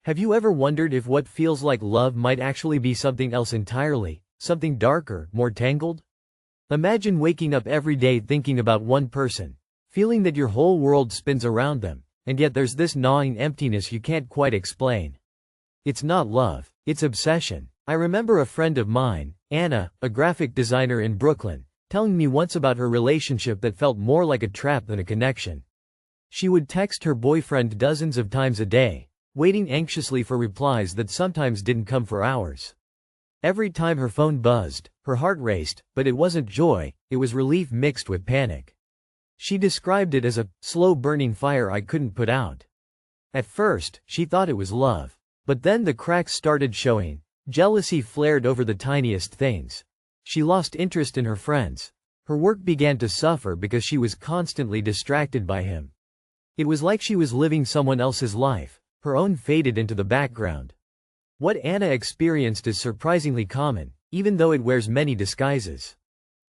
Have you ever wondered if what feels like love might actually be something else entirely, something darker, more tangled? Imagine waking up every day thinking about one person, feeling that your whole world spins around them, and yet there's this gnawing emptiness you can't quite explain. It's not love, it's obsession. I remember a friend of mine, Anna, a graphic designer in Brooklyn, telling me once about her relationship that felt more like a trap than a connection. She would text her boyfriend dozens of times a day, waiting anxiously for replies that sometimes didn't come for hours. Every time her phone buzzed, her heart raced, but it wasn't joy, it was relief mixed with panic. She described it as a slow-burning fire I couldn't put out. At first, she thought it was love. But then the cracks started showing. Jealousy flared over the tiniest things. She lost interest in her friends. Her work began to suffer because she was constantly distracted by him. It was like she was living someone else's life. Her own faded into the background. What Anna experienced is surprisingly common, even though it wears many disguises.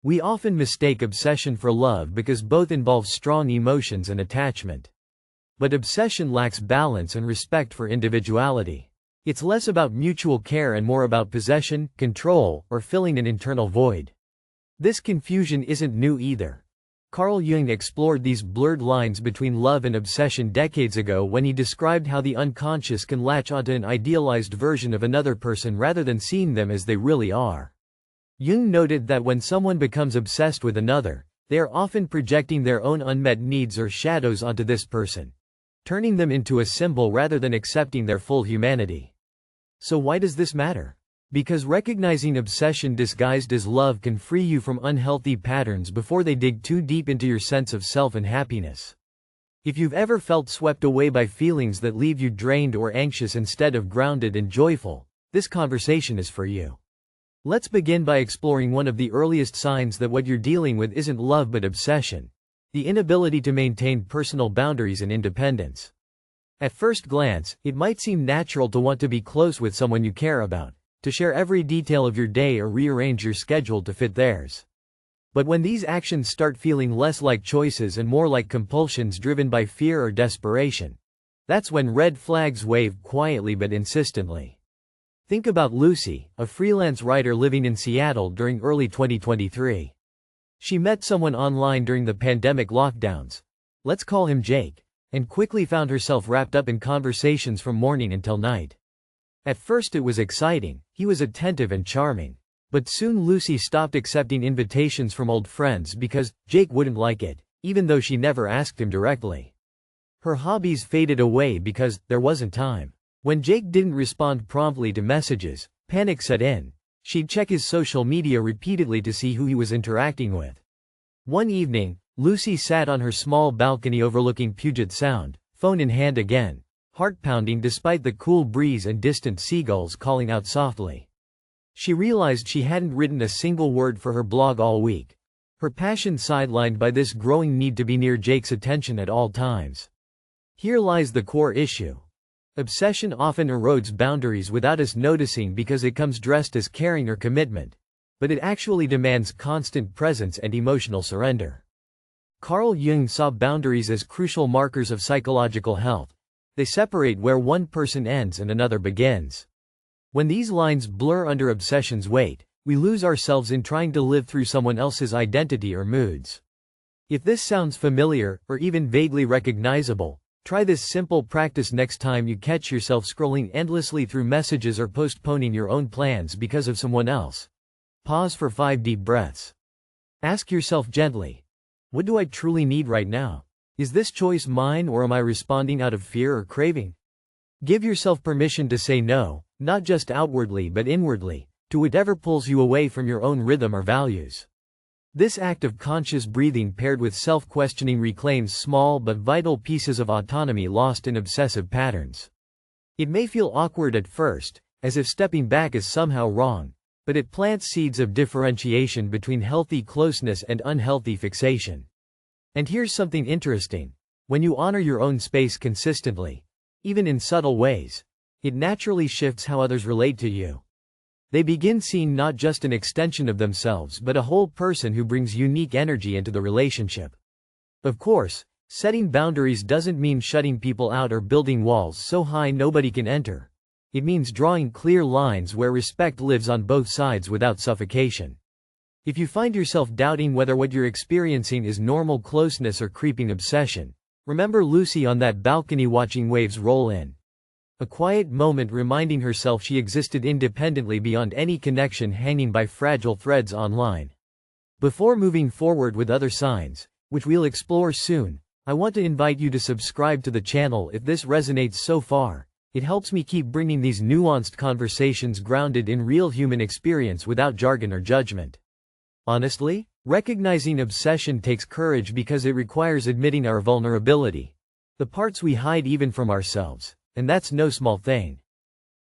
We often mistake obsession for love because both involve strong emotions and attachment. But obsession lacks balance and respect for individuality. It's less about mutual care and more about possession, control, or filling an internal void. This confusion isn't new either. Carl Jung explored these blurred lines between love and obsession decades ago when he described how the unconscious can latch onto an idealized version of another person rather than seeing them as they really are. Jung noted that when someone becomes obsessed with another, they are often projecting their own unmet needs or shadows onto this person, turning them into a symbol rather than accepting their full humanity. So why does this matter? Because recognizing obsession disguised as love can free you from unhealthy patterns before they dig too deep into your sense of self and happiness. If you've ever felt swept away by feelings that leave you drained or anxious instead of grounded and joyful, this conversation is for you. Let's begin by exploring one of the earliest signs that what you're dealing with isn't love but obsession: the inability to maintain personal boundaries and independence. At first glance, it might seem natural to want to be close with someone you care about, to share every detail of your day or rearrange your schedule to fit theirs. But when these actions start feeling less like choices and more like compulsions driven by fear or desperation, that's when red flags wave quietly but insistently. Think about Lucy, a freelance writer living in Seattle during early 2023. She met someone online during the pandemic lockdowns. Let's call him Jake. And quickly found herself wrapped up in conversations from morning until night. At first it was exciting, he was attentive and charming. But soon Lucy stopped accepting invitations from old friends because Jake wouldn't like it, even though she never asked him directly. Her hobbies faded away because there wasn't time. When Jake didn't respond promptly to messages, panic set in. She'd check his social media repeatedly to see who he was interacting with. One evening, Lucy sat on her small balcony overlooking Puget Sound, phone in hand again, heart pounding despite the cool breeze and distant seagulls calling out softly. She realized she hadn't written a single word for her blog all week, her passion sidelined by this growing need to be near Jake's attention at all times. Here lies the core issue. Obsession often erodes boundaries without us noticing because it comes dressed as caring or commitment, but it actually demands constant presence and emotional surrender. Carl Jung saw boundaries as crucial markers of psychological health. They separate where one person ends and another begins. When these lines blur under obsession's weight, we lose ourselves in trying to live through someone else's identity or moods. If this sounds familiar, or even vaguely recognizable, try this simple practice next time you catch yourself scrolling endlessly through messages or postponing your own plans because of someone else. Pause for 5 deep breaths. Ask yourself gently, what do I truly need right now? Is this choice mine or am I responding out of fear or craving? Give yourself permission to say no, not just outwardly but inwardly, to whatever pulls you away from your own rhythm or values. This act of conscious breathing paired with self-questioning reclaims small but vital pieces of autonomy lost in obsessive patterns. It may feel awkward at first, as if stepping back is somehow wrong, but it plants seeds of differentiation between healthy closeness and unhealthy fixation. And here's something interesting. When you honor your own space consistently, even in subtle ways, it naturally shifts how others relate to you. They begin seeing not just an extension of themselves but a whole person who brings unique energy into the relationship. Of course, Setting boundaries doesn't mean shutting people out or building walls so high nobody can enter. It means drawing clear lines where respect lives on both sides without suffocation. If you find yourself doubting whether what you're experiencing is normal closeness or creeping obsession, remember Lucy on that balcony watching waves roll in. A quiet moment reminding herself she existed independently beyond any connection hanging by fragile threads online. Before moving forward with other signs, which we'll explore soon, I want to invite you to subscribe to the channel if this resonates so far. It helps me keep bringing these nuanced conversations grounded in real human experience without jargon or judgment. Honestly, recognizing obsession takes courage because it requires admitting our vulnerability. The parts we hide even from ourselves, and that's no small thing.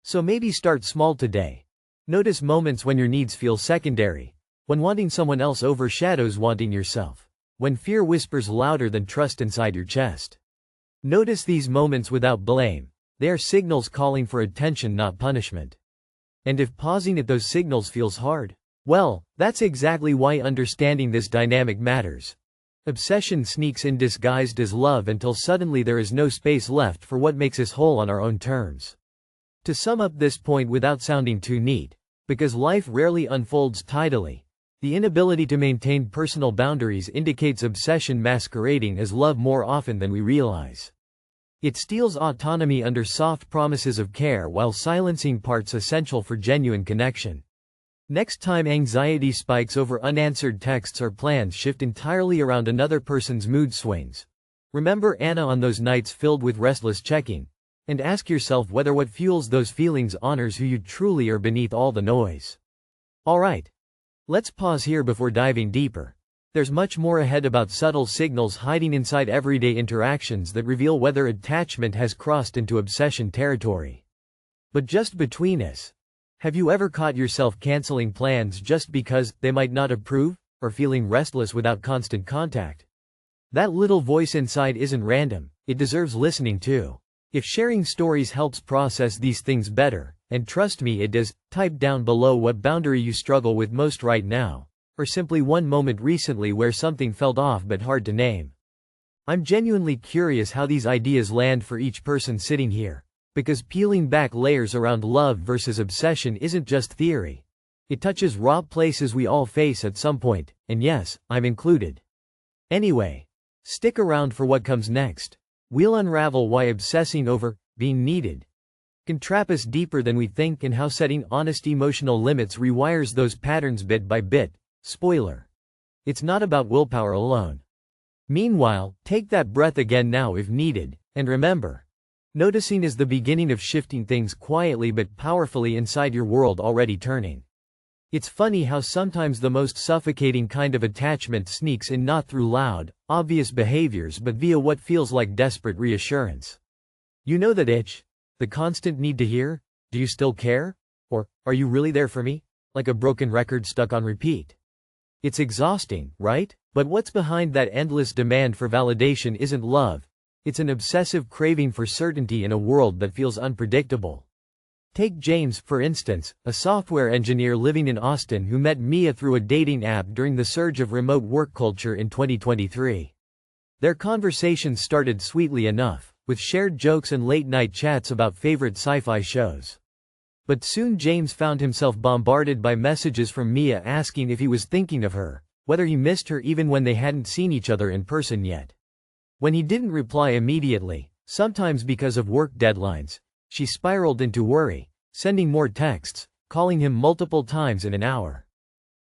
So maybe start small today. Notice moments when your needs feel secondary, when wanting someone else overshadows wanting yourself. When fear whispers louder than trust inside your chest. Notice these moments without blame. They are signals calling for attention, not punishment. And if pausing at those signals feels hard, well, that's exactly why understanding this dynamic matters. Obsession sneaks in disguised as love until suddenly there is no space left for what makes us whole on our own terms. To sum up this point without sounding too neat, because life rarely unfolds tidily, the inability to maintain personal boundaries indicates obsession masquerading as love more often than we realize. It steals autonomy under soft promises of care while silencing parts essential for genuine connection. Next time anxiety spikes over unanswered texts or plans shift entirely around another person's mood swings, remember Anna on those nights filled with restless checking, and ask yourself whether what fuels those feelings honors who you truly are beneath all the noise. Alright. Let's pause here before diving deeper. There's much more ahead about subtle signals hiding inside everyday interactions that reveal whether attachment has crossed into obsession territory. But just between us, have you ever caught yourself canceling plans just because they might not approve, or feeling restless without constant contact? That little voice inside isn't random, it deserves listening to. If sharing stories helps process these things better, and trust me it does, type down below what boundary you struggle with most right now, or simply one moment recently where something felt off but hard to name. I'm genuinely curious how these ideas land for each person sitting here, because peeling back layers around love versus obsession isn't just theory. It touches raw places we all face at some point, and yes, I'm included. Anyway, stick around for what comes next. We'll unravel why obsessing over being needed can trap us deeper than we think and how setting honest emotional limits rewires those patterns bit by bit. Spoiler: it's not about willpower alone. Meanwhile, take that breath again now if needed, and remember, noticing is the beginning of shifting things quietly but powerfully inside your world already turning. It's funny how sometimes the most suffocating kind of attachment sneaks in not through loud, obvious behaviors but via what feels like desperate reassurance. You know that itch? The constant need to hear, "Do you still care?" Or, "Are you really there for me?" Like a broken record stuck on repeat. It's exhausting, right? But what's behind that endless demand for validation isn't love. It's an obsessive craving for certainty in a world that feels unpredictable. Take James, for instance, a software engineer living in Austin who met Mia through a dating app during the surge of remote work culture in 2023. Their conversations started sweetly enough, with shared jokes and late-night chats about favorite sci-fi shows. But soon James found himself bombarded by messages from Mia asking if he was thinking of her, whether he missed her even when they hadn't seen each other in person yet. When he didn't reply immediately, sometimes because of work deadlines, she spiraled into worry, sending more texts, calling him multiple times in an hour.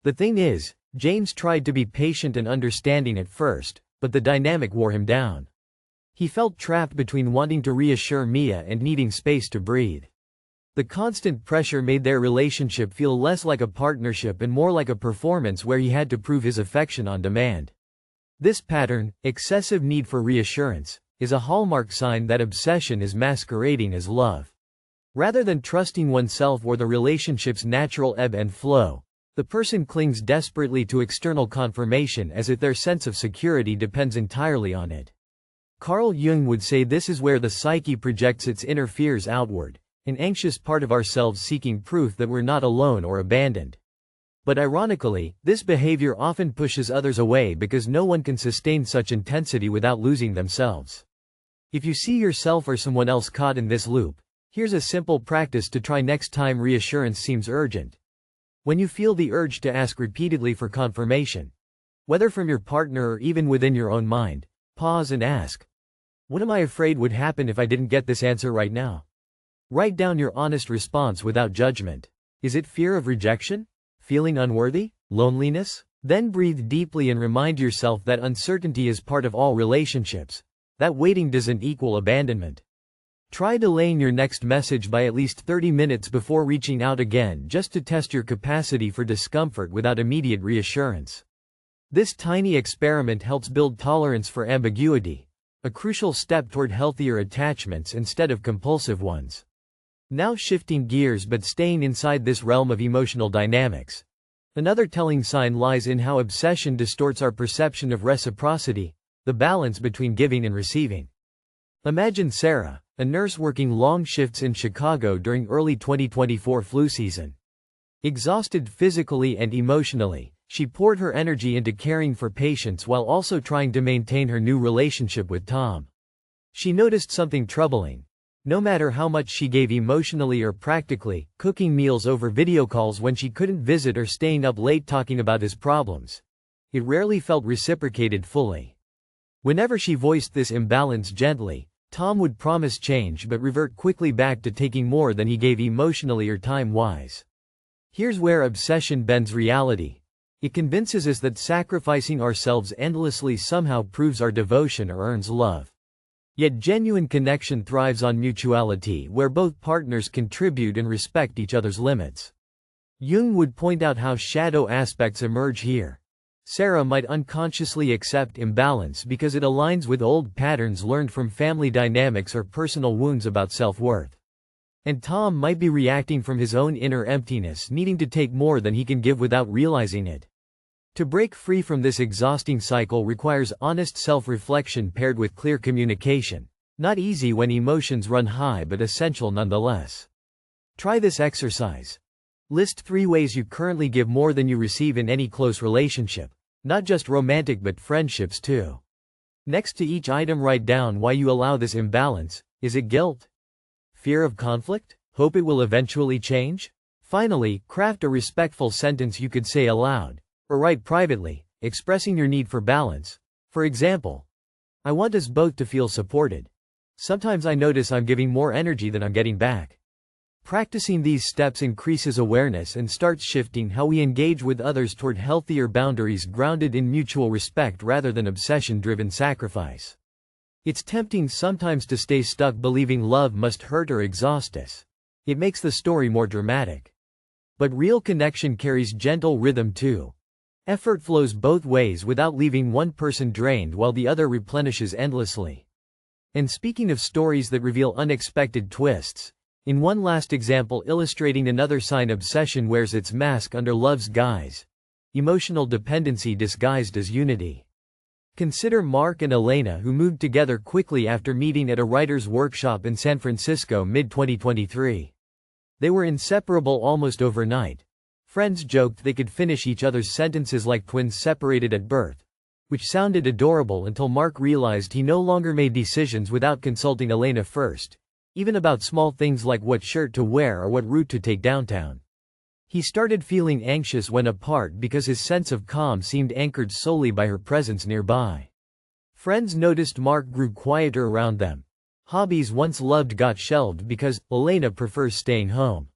The thing is, James tried to be patient and understanding at first, but the dynamic wore him down. He felt trapped between wanting to reassure Mia and needing space to breathe. The constant pressure made their relationship feel less like a partnership and more like a performance where he had to prove his affection on demand. This pattern, excessive need for reassurance, is a hallmark sign that obsession is masquerading as love. Rather than trusting oneself or the relationship's natural ebb and flow, the person clings desperately to external confirmation as if their sense of security depends entirely on it. Carl Jung would say this is where the psyche projects its inner fears outward, an anxious part of ourselves seeking proof that we're not alone or abandoned. But ironically, this behavior often pushes others away because no one can sustain such intensity without losing themselves. If you see yourself or someone else caught in this loop, here's a simple practice to try next time reassurance seems urgent. When you feel the urge to ask repeatedly for confirmation, whether from your partner or even within your own mind, pause and ask, what am I afraid would happen if I didn't get this answer right now? Write down your honest response without judgment. Is it fear of rejection? Feeling unworthy? Loneliness? Then breathe deeply and remind yourself that uncertainty is part of all relationships, that waiting doesn't equal abandonment. Try delaying your next message by at least 30 minutes before reaching out again just to test your capacity for discomfort without immediate reassurance. This tiny experiment helps build tolerance for ambiguity, a crucial step toward healthier attachments instead of compulsive ones. Now shifting gears but staying inside this realm of emotional dynamics. Another telling sign lies in how obsession distorts our perception of reciprocity, the balance between giving and receiving. Imagine Sarah, a nurse working long shifts in Chicago during early 2024 flu season. Exhausted physically and emotionally, she poured her energy into caring for patients while also trying to maintain her new relationship with Tom. She noticed something troubling. No matter how much she gave emotionally or practically, cooking meals over video calls when she couldn't visit or staying up late talking about his problems, it rarely felt reciprocated fully. Whenever she voiced this imbalance gently, Tom would promise change but revert quickly back to taking more than he gave emotionally or time-wise. Here's where obsession bends reality. It convinces us that sacrificing ourselves endlessly somehow proves our devotion or earns love. Yet genuine connection thrives on mutuality, where both partners contribute and respect each other's limits. Jung would point out how shadow aspects emerge here. Sarah might unconsciously accept imbalance because it aligns with old patterns learned from family dynamics or personal wounds about self-worth. And Tom might be reacting from his own inner emptiness, needing to take more than he can give without realizing it. To break free from this exhausting cycle requires honest self-reflection paired with clear communication. Not easy when emotions run high, but essential nonetheless. Try this exercise. List 3 ways you currently give more than you receive in any close relationship. Not just romantic but friendships too. Next to each item, write down why you allow this imbalance. Is it guilt? Fear of conflict? Hope it will eventually change? Finally, craft a respectful sentence you could say aloud, or write privately, expressing your need for balance. For example, I want us both to feel supported. Sometimes I notice I'm giving more energy than I'm getting back. Practicing these steps increases awareness and starts shifting how we engage with others toward healthier boundaries grounded in mutual respect rather than obsession-driven sacrifice. It's tempting sometimes to stay stuck believing love must hurt or exhaust us. It makes the story more dramatic. But real connection carries gentle rhythm too. Effort flows both ways without leaving one person drained while the other replenishes endlessly. And speaking of stories that reveal unexpected twists, in one last example illustrating another sign obsession wears its mask under love's guise: emotional dependency disguised as unity. Consider Mark and Elena, who moved together quickly after meeting at a writer's workshop in San Francisco mid-2023. They were inseparable almost overnight. Friends joked they could finish each other's sentences like twins separated at birth, which sounded adorable until Mark realized he no longer made decisions without consulting Elena first, even about small things like what shirt to wear or what route to take downtown. He started feeling anxious when apart because his sense of calm seemed anchored solely by her presence nearby. Friends noticed Mark grew quieter around them. Hobbies once loved got shelved because Elena prefers staying home.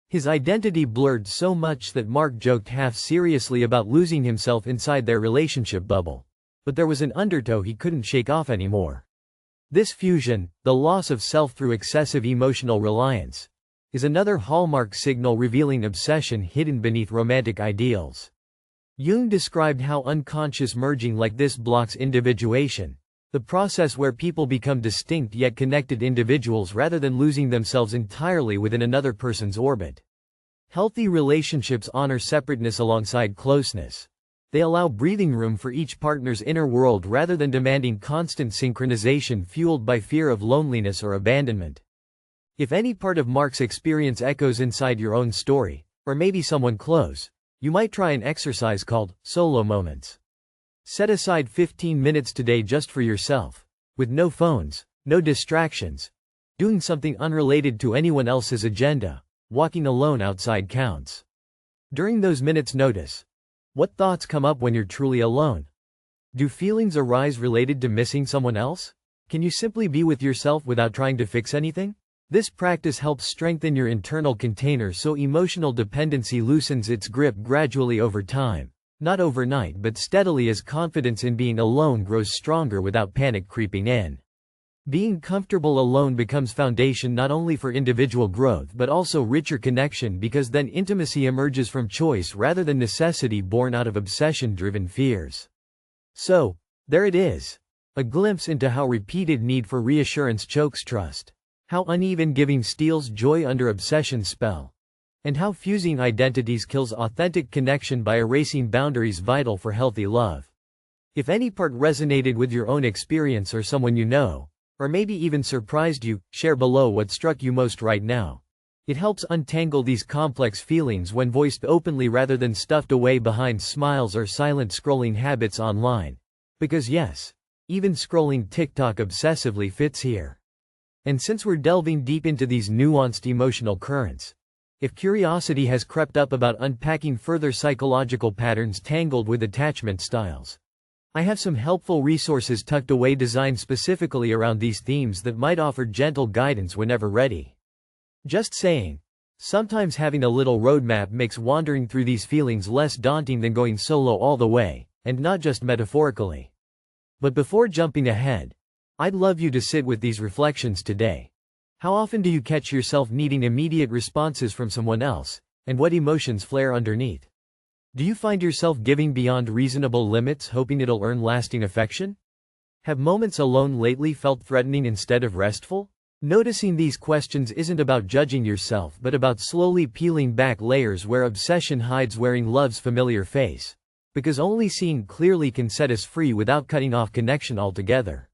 His identity blurred so much that Mark joked half-seriously about losing himself inside their relationship bubble. But there was an undertow he couldn't shake off anymore. This fusion, the loss of self through excessive emotional reliance, is another hallmark signal revealing obsession hidden beneath romantic ideals. Jung described how unconscious merging like this blocks individuation, the process where people become distinct yet connected individuals rather than losing themselves entirely within another person's orbit. Healthy relationships honor separateness alongside closeness. They allow breathing room for each partner's inner world rather than demanding constant synchronization fueled by fear of loneliness or abandonment. If any part of Mark's experience echoes inside your own story, or maybe someone close, You might try an exercise called solo moments. Set aside 15 minutes today just for yourself, with no phones, no distractions, doing something unrelated to anyone else's agenda. Walking alone outside counts. During those minutes, notice what thoughts come up when you're truly alone. Do feelings arise related to missing someone else? Can you simply be with yourself without trying to fix anything? This practice helps strengthen your internal container so emotional dependency loosens its grip gradually over time, not overnight but steadily as confidence in being alone grows stronger without panic creeping in. Being comfortable alone becomes foundation not only for individual growth but also richer connection, because then intimacy emerges from choice rather than necessity born out of obsession-driven fears. So, there it is. A glimpse into how repeated need for reassurance chokes trust. How uneven giving steals joy under obsession's spell. And how fusing identities kills authentic connection by erasing boundaries vital for healthy love. If any part resonated with your own experience or someone you know, or maybe even surprised you, share below what struck you most right now. It helps untangle these complex feelings when voiced openly rather than stuffed away behind smiles or silent scrolling habits online. Because yes, even scrolling TikTok obsessively fits here. And since we're delving deep into these nuanced emotional currents, if curiosity has crept up about unpacking further psychological patterns tangled with attachment styles, I have some helpful resources tucked away designed specifically around these themes that might offer gentle guidance whenever ready. Just saying, sometimes having a little roadmap makes wandering through these feelings less daunting than going solo all the way, and not just metaphorically. But before jumping ahead, I'd love you to sit with these reflections today. How often do you catch yourself needing immediate responses from someone else, and what emotions flare underneath? Do you find yourself giving beyond reasonable limits hoping it'll earn lasting affection? Have moments alone lately felt threatening instead of restful? Noticing these questions isn't about judging yourself but about slowly peeling back layers where obsession hides wearing love's familiar face. Because only seeing clearly can set us free without cutting off connection altogether.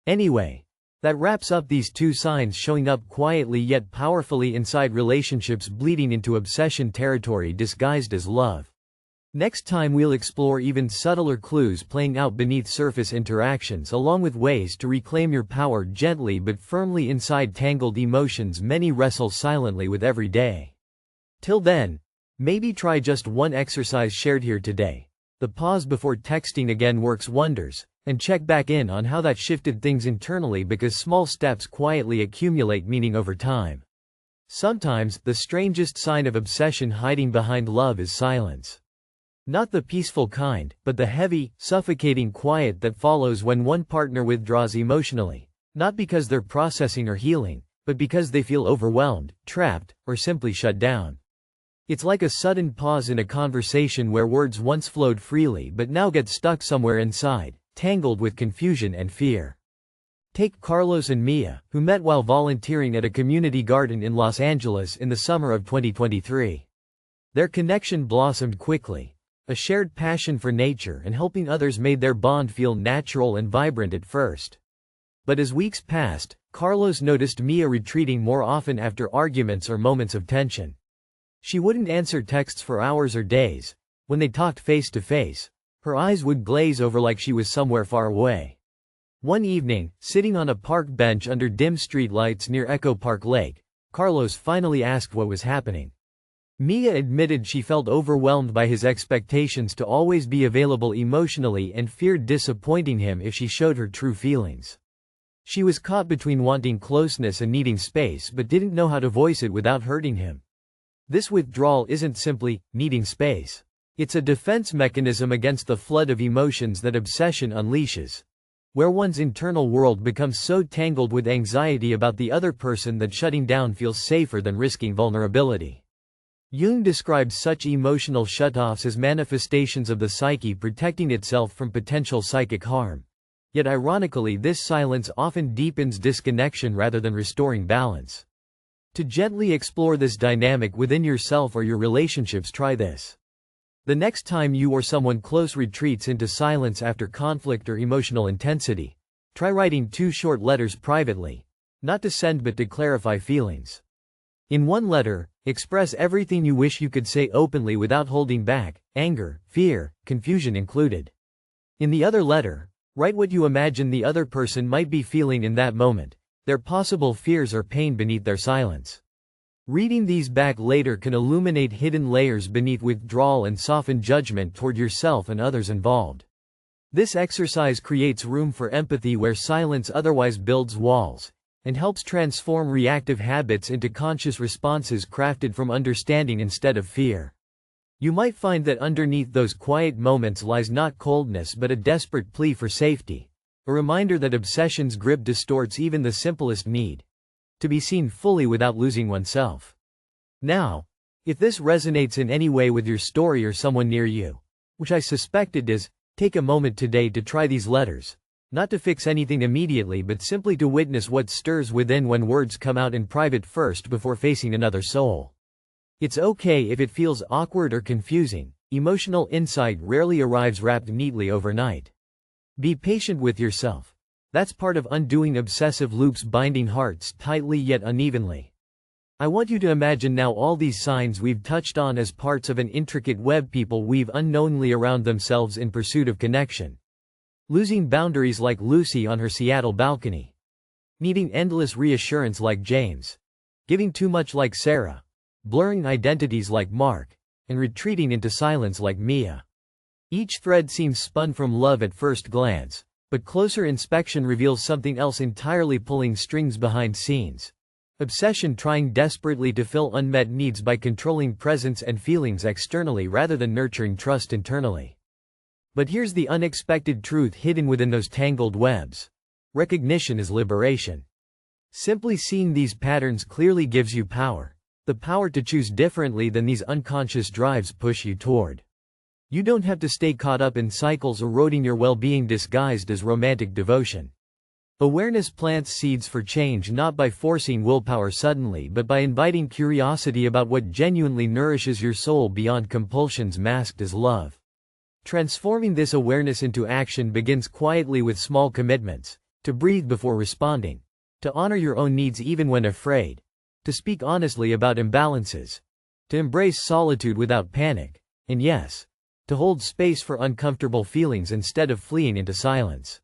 Anyway, that wraps up these two signs showing up quietly yet powerfully inside relationships bleeding into obsession territory disguised as love. Next time we'll explore even subtler clues playing out beneath surface interactions, along with ways to reclaim your power gently but firmly inside tangled emotions many wrestle silently with every day. Till then, maybe try just one exercise shared here today. The pause before texting again works wonders, and check back in on how that shifted things internally, because small steps quietly accumulate meaning over time. Sometimes, the strangest sign of obsession hiding behind love is silence. Not the peaceful kind, but the heavy, suffocating quiet that follows when one partner withdraws emotionally, not because they're processing or healing, but because they feel overwhelmed, trapped, or simply shut down. It's like a sudden pause in a conversation where words once flowed freely but now get stuck somewhere inside, tangled with confusion and fear. Take Carlos and Mia, who met while volunteering at a community garden in Los Angeles in the summer of 2023. Their connection blossomed quickly. A shared passion for nature and helping others made their bond feel natural and vibrant at first. But as weeks passed, Carlos noticed Mia retreating more often after arguments or moments of tension. She wouldn't answer texts for hours or days. When they talked face to face, her eyes would glaze over like she was somewhere far away. One evening, sitting on a park bench under dim streetlights near Echo Park Lake, Carlos finally asked what was happening. Mia admitted she felt overwhelmed by his expectations to always be available emotionally and feared disappointing him if she showed her true feelings. She was caught between wanting closeness and needing space but didn't know how to voice it without hurting him. This withdrawal isn't simply needing space. It's a defense mechanism against the flood of emotions that obsession unleashes, where one's internal world becomes so tangled with anxiety about the other person that shutting down feels safer than risking vulnerability. Jung describes such emotional shutoffs as manifestations of the psyche protecting itself from potential psychic harm. Yet ironically, this silence often deepens disconnection rather than restoring balance. To gently explore this dynamic within yourself or your relationships, try this. The next time you or someone close retreats into silence after conflict or emotional intensity, try writing 2 short letters privately, not to send but to clarify feelings. In one letter, express everything you wish you could say openly without holding back, anger, fear, confusion included. In the other letter, write what you imagine the other person might be feeling in that moment, their possible fears or pain beneath their silence. Reading these back later can illuminate hidden layers beneath withdrawal and soften judgment toward yourself and others involved. This exercise creates room for empathy where silence otherwise builds walls, and helps transform reactive habits into conscious responses crafted from understanding instead of fear. You might find that underneath those quiet moments lies not coldness but a desperate plea for safety, a reminder that obsession's grip distorts even the simplest need to be seen fully without losing oneself. Now, if this resonates in any way with your story or someone near you, which I suspect it does, take a moment today to try these letters, not to fix anything immediately but simply to witness what stirs within when words come out in private first before facing another soul. It's okay if it feels awkward or confusing. Emotional insight rarely arrives wrapped neatly overnight. Be patient with yourself. That's part of undoing obsessive loops binding hearts tightly yet unevenly. I want you to imagine now all these signs we've touched on as parts of an intricate web people weave unknowingly around themselves in pursuit of connection. Losing boundaries like Lucy on her Seattle balcony. Needing endless reassurance like James. Giving too much like Sarah. Blurring identities like Mark. And retreating into silence like Mia. Each thread seems spun from love at first glance, but closer inspection reveals something else entirely, pulling strings behind scenes. Obsession trying desperately to fill unmet needs by controlling presence and feelings externally rather than nurturing trust internally. But here's the unexpected truth hidden within those tangled webs. Recognition is liberation. Simply seeing these patterns clearly gives you power. The power to choose differently than these unconscious drives push you toward. You don't have to stay caught up in cycles eroding your well-being disguised as romantic devotion. Awareness plants seeds for change not by forcing willpower suddenly but by inviting curiosity about what genuinely nourishes your soul beyond compulsions masked as love. Transforming this awareness into action begins quietly with small commitments, to breathe before responding, to honor your own needs even when afraid, to speak honestly about imbalances, to embrace solitude without panic, and yes, to hold space for uncomfortable feelings instead of fleeing into silence.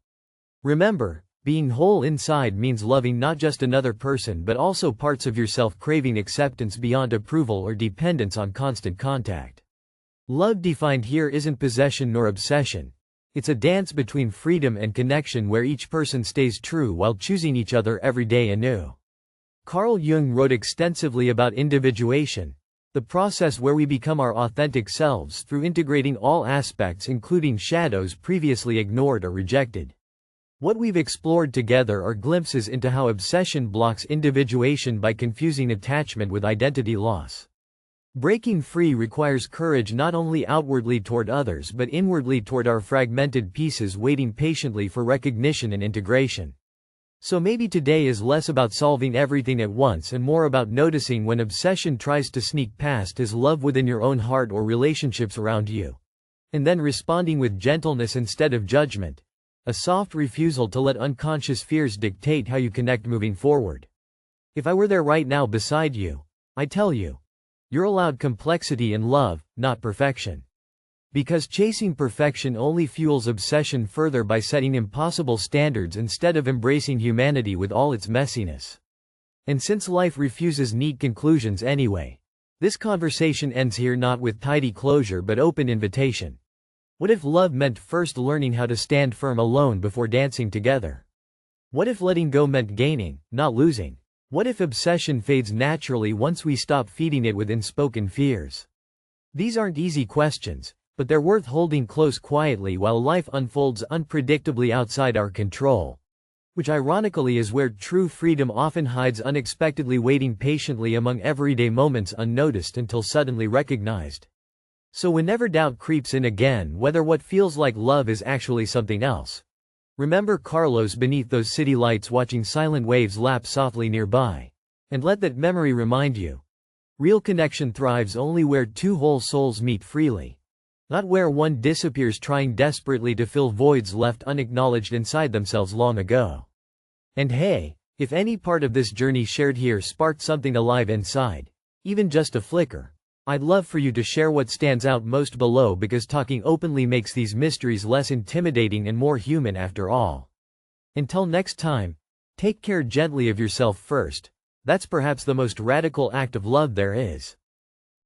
Remember, being whole inside means loving not just another person but also parts of yourself craving acceptance beyond approval or dependence on constant contact. Love defined here isn't possession nor obsession. It's a dance between freedom and connection where each person stays true while choosing each other every day anew. Carl Jung wrote extensively about individuation, the process where we become our authentic selves through integrating all aspects including shadows previously ignored or rejected. What we've explored together are glimpses into how obsession blocks individuation by confusing attachment with identity loss. Breaking free requires courage not only outwardly toward others but inwardly toward our fragmented pieces waiting patiently for recognition and integration. So maybe today is less about solving everything at once and more about noticing when obsession tries to sneak past as love within your own heart or relationships around you. And then responding with gentleness instead of judgment. A soft refusal to let unconscious fears dictate how you connect moving forward. If I were there right now beside you, I tell you, you're allowed complexity in love, not perfection. Because chasing perfection only fuels obsession further by setting impossible standards instead of embracing humanity with all its messiness. And since life refuses neat conclusions anyway, this conversation ends here not with tidy closure but open invitation. What if love meant first learning how to stand firm alone before dancing together? What if letting go meant gaining, not losing? What if obsession fades naturally once we stop feeding it with unspoken fears? These aren't easy questions, but they're worth holding close quietly while life unfolds unpredictably outside our control. Which ironically is where true freedom often hides, unexpectedly waiting patiently among everyday moments unnoticed until suddenly recognized. So whenever doubt creeps in again whether what feels like love is actually something else, remember Carlos beneath those city lights watching silent waves lap softly nearby. And let that memory remind you. Real connection thrives only where two whole souls meet freely. Not where one disappears trying desperately to fill voids left unacknowledged inside themselves long ago. And hey, If any part of this journey shared here sparked something alive inside, even just a flicker, I'd love for you to share what stands out most below, because talking openly makes these mysteries less intimidating and more human after all. Until next time, take care gently of yourself first. That's perhaps the most radical act of love there is.